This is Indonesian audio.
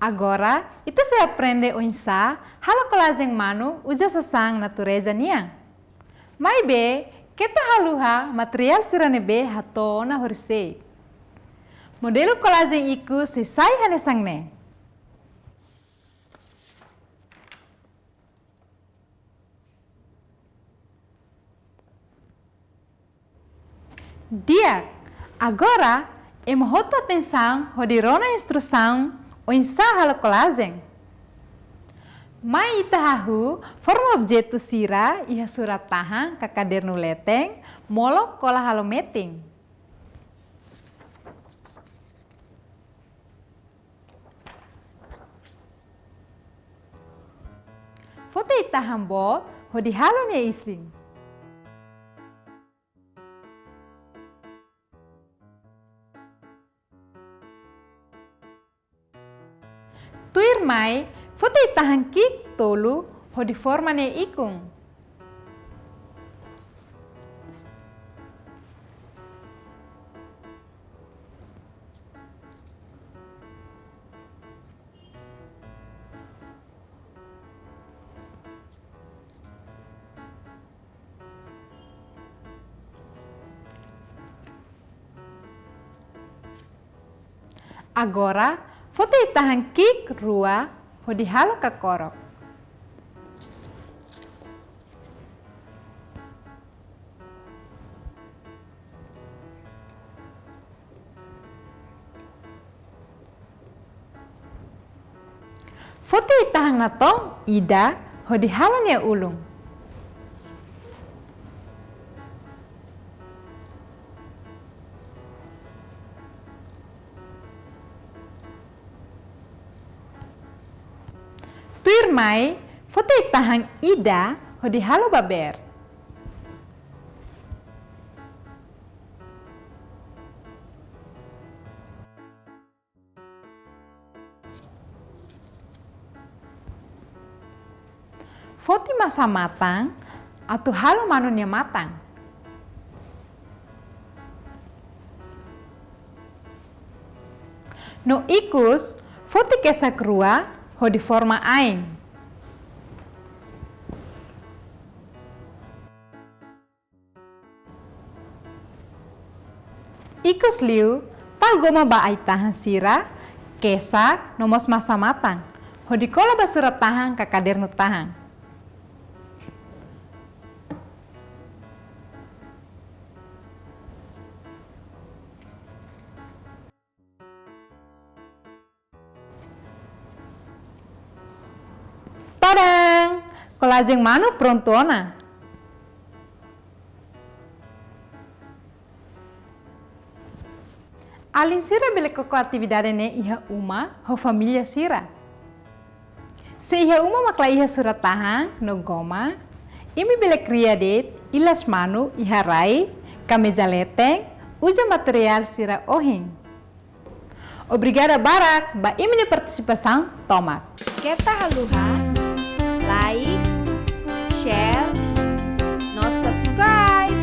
Agora, ita se aprende o insa, hala kolagem manu uja sasang natureza niang. Mai be, kita haluha material sirane be hatona horise. Modelo kolagem iku sesai hane sangne. Dia, agora, hoto atenção hodirona instrução o insa hala kolagem. Mai itahahu forma objeto sira iha surat tahan ka kadernu leteng molok kola halo meting. Foto itahan bot hodi halo nya ising. Tuir mai, foto itahan kik tolu hodi forma ne ikung. Agora, foto itahan kik rua hodi halo ka korok. Foto itahan natong ida hodi halo nya ulung. Tuir mai, foto itahan ida hodi halo baber. Foto masa matang atau halo manunya matang. No ikus, foto kesak rua hodi forma ain. Ikus liu, tal goma ba ai tahan sira, kesak nomos masa matang. Hodi kola basurat tahan ka kadernu tahan. Tadang! Kolagem manu prontona. Alin sira bele koko atividade ne iha uma ho família sira. Se iha uma makla iha surat tahan no goma, imi bele kria det ilas manu iha rai, kameja leteng, uja material sira ohin. Obrigada Barak, ba imi de participação tomak. Kita haluha, like, share, no subscribe.